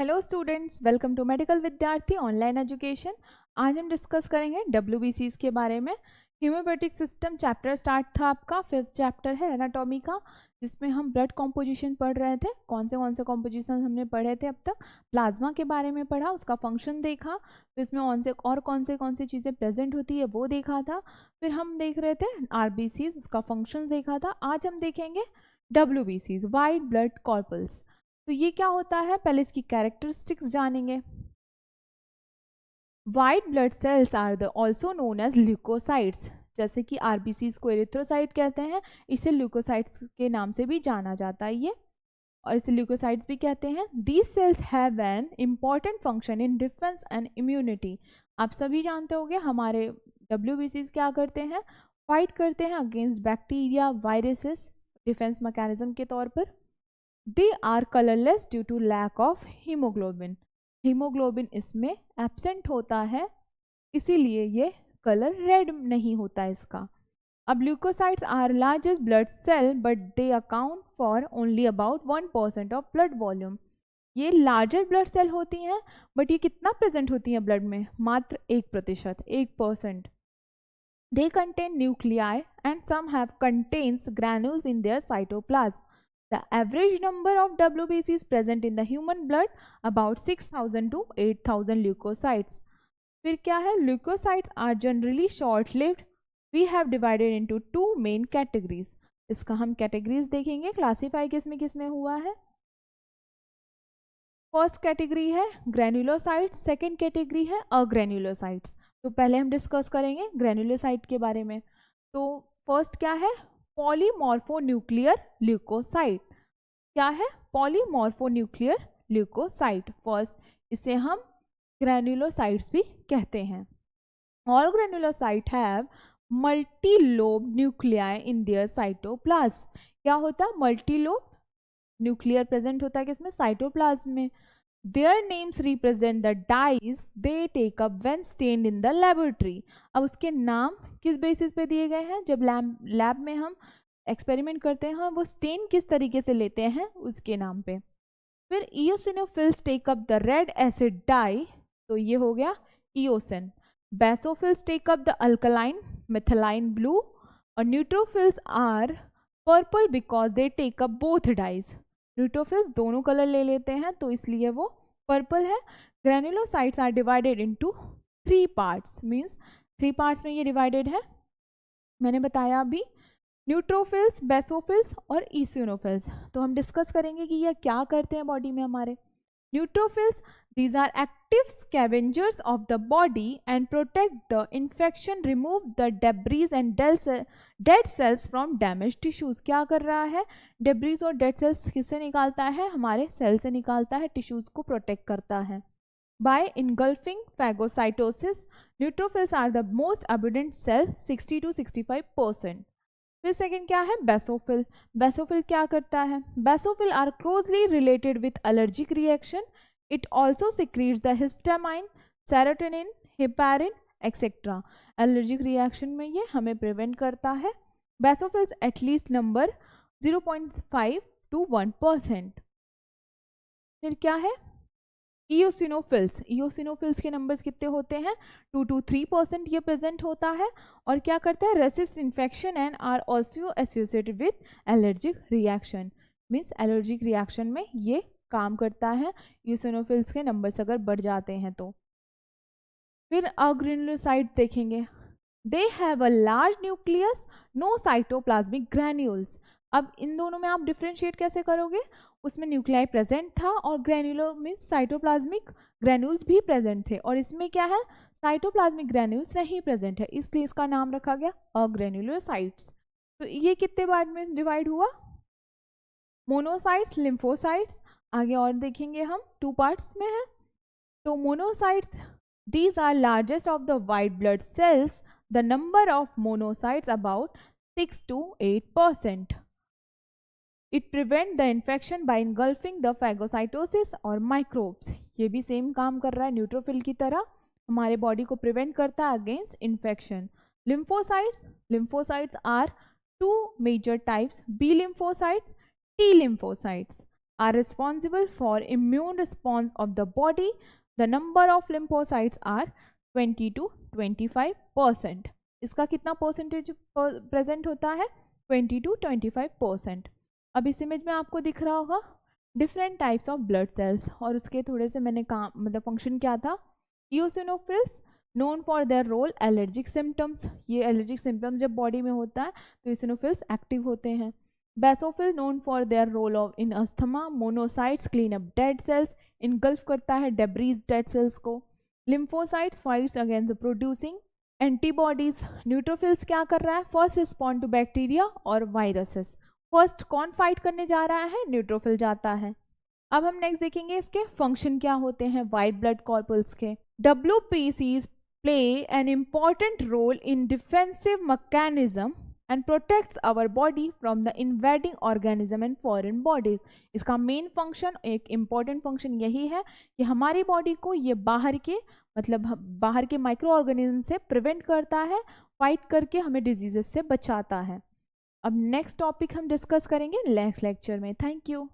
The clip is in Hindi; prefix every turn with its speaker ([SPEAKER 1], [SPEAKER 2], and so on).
[SPEAKER 1] Hello students, welcome to Medical Vidyarthi online education. आज हम डिस्कस करेंगे WBCs के बारे में। ह्यूमोबैटिक सिस्टम चैप्टर स्टार्ट था आपका, 5th चैप्टर है एनाटॉमी का, जिसमें हम ब्लड कॉम्पोजिशन पढ़ रहे थे। कौन से कॉम्पोजिशन हमने पढ़े थे अब तक? प्लाज्मा के बारे में पढ़ा, उसका फंक्शन देखा, फिर उसमें कौन से चीज़ें प्रेजेंट होती है वो देखा था। फिर हम देख रहे थे RBCs, उसका फंक्शन देखा था। आज हम देखेंगे WBCs, वाइट ब्लड कॉर्पल्स। तो ये क्या होता है, पहले इसकी कैरेक्टरिस्टिक्स जानेंगे। White blood cells are the also known as leukocytes. जैसे कि RBCs को एरिथ्रोसाइट कहते हैं, इसे ल्यूकोसाइट्स के नाम से भी जाना जाता है ये, और इसे ल्यूकोसाइट्स भी कहते हैं। These cells have an important function in defence and immunity. आप सभी जानते होंगे हमारे WBCs क्या करते हैं, फाइट करते हैं against bacteria, viruses, defence mechanism के तौर पर। They are colorless due to lack of hemoglobin. Haemoglobin इसमें एब्सेंट होता है, इसीलिए ये कलर रेड नहीं होता इसका। अब leukocytes are largest blood cell but they account for only about 1% of blood volume. ये लार्जर ब्लड सेल होती हैं, बट ये कितना प्रेजेंट होती हैं ब्लड में? मात्र 1%, 1%। They contain nuclei and some have contains granules in their cytoplasm. The average number of WBCs present in the human blood about 6,000 to 8,000 leukocytes. फिर क्या है? Leukocytes are generally short-lived. We have divided into two main categories. इसका हम कैटेगरीज देखेंगे, क्लासीफाई किसमें हुआ है। फर्स्ट कैटेगरी है ग्रेन्युलोसाइट्स, सेकेंड कैटेगरी है अग्रेन्युलोसाइट्स। तो पहले हम डिस्कस करेंगे ग्रेन्युलोसाइट के बारे में। तो फर्स्ट क्या है? Polymorphonuclear leukocyte. क्या है? Polymorphonuclear leucocyte. फर्स्ट इसे हम ग्रेन्युलोसाइट्स भी कहते हैं। All granulocyte have multilobe nuclei in their cytoplasm. क्या होता है? मल्टीलोब न्यूक्लियर प्रेजेंट होता है किसमें? साइटोप्लाज्म में। Their names represent the dyes they take up when stained in the laboratory. अब उसके नाम किस बेसिस पे दिए गए हैं? जब लैब में हम एक्सपेरिमेंट करते हैं, वो स्टेन किस तरीके से लेते हैं उसके नाम पे। फिर eosinophils take up the red acid dye, तो ये हो गया eosin. Basophils take up the alkaline methylene blue, और neutrophils are purple because they take up both dyes. Neutrophils दोनों कलर ले लेते हैं, तो इसलिए वो पर्पल है। Granulocytes are divided into 3 parts, means 3 parts में ये डिवाइडेड है। मैंने बताया अभी न्यूट्रोफिल्स, बेसोफिल्स और ईसिनोफिल्स। तो हम डिस्कस करेंगे कि ये क्या करते हैं बॉडी में हमारे। Neutrophils, these are active scavengers of the body and protect the infection, remove the debris and dead cells from damaged tissues. क्या कर रहा है? debris और dead cells किससे निकालता है? हमारे सेल से निकालता है, टिश्यूज को प्रोटेक्ट करता है। By engulfing phagocytosis, neutrophils are the most abundant cell, 60 to 65%. फिर सेकेंड क्या है? बेसोफिल। बेसोफिल क्या करता है? Basophil are closely related with allergic reaction. It also secretes the histamine, serotonin, heparin etcetera. Allergic reaction में ये हमें प्रिवेंट करता है। Basophils at least number 0.5 to 1%। फिर क्या है? ईओसिनोफिल्स। ईओसिनोफिल्स के नंबर्स कितने होते हैं? 2 to 3% ये प्रेजेंट होता है, और क्या करता है? Resist infection and are also associated with allergic reaction. Means allergic reaction में ये काम करता है, ईओसिनोफिल्स के नंबर्स अगर बढ़ जाते हैं तो। फिर अग्रेन्युलोसाइट देखेंगे। They have a large nucleus, no cytoplasmic granules. अब इन दोनों में आप डिफ्रेंशिएट कैसे करोगे? उसमें न्यूक्लियाई प्रेजेंट था और ग्रैन्युलो मीन्स साइटोप्लाज्मिक ग्रैन्यूल्स भी प्रेजेंट थे, और इसमें क्या है? साइटोप्लाज्मिक ग्रैन्यूल्स नहीं प्रेजेंट है, इसलिए इसका नाम रखा गया अग्रैन्युलोसाइट्स। तो ये कितने पार्ट में डिवाइड हुआ? Monocytes, lymphocytes. आगे और देखेंगे हम, 2 पार्ट्स में है। तो monocytes, these are largest of the white blood cells. The number of monocytes about 6 to 8%. It prevent the infection by engulfing the phagocytosis और microbes. ये भी सेम काम कर रहा है न्यूट्रोफिल की तरह, हमारे बॉडी को प्रिवेंट करता है against infection. Lymphocytes, lymphocytes are 2 major types, B lymphocytes, T lymphocytes. are responsible for immune response of the body. The number of lymphocytes are 20 to 25%. इसका कितना परसेंटेज प्रेजेंट होता है? 20 to 25%. अब इस इमेज में आपको दिख रहा होगा different types of blood cells, और उसके थोड़े से मैंने काम मतलब फंक्शन क्या था. Eosinophils known for their role allergic symptoms. ये एलर्जिक सिम्टम्स जब बॉडी में होता है तो इओसिनोफिल्स एक्टिव होते हैं. Basophil known for their role of in asthma. Monocytes clean up dead cells, engulf करता है डेब्रीज डेड सेल्स को. Lymphocytes fights against producing antibodies. Neutrophils क्या कर रहा है? फर्स्ट रिस्पॉन्ड टू बैक्टीरिया और वायरसेस. फर्स्ट कौन फाइट करने जा रहा है? न्यूट्रोफिल जाता है. अब हम नेक्स्ट देखेंगे इसके फंक्शन क्या होते हैं वाइट ब्लड कॉर्पल्स के. WBCs play an important role in defensive mechanism and protects our body from the invading organism and foreign bodies. इसका मेन फंक्शन, एक इम्पॉर्टेंट फंक्शन यही है कि हमारी बॉडी को ये बाहर के माइक्रो ऑर्गेनिज्म से प्रिवेंट करता है, फाइट करके हमें डिजीजेस से बचाता है. अब नेक्स्ट टॉपिक हम डिस्कस करेंगे नेक्स्ट लेक्चर में. Thank you.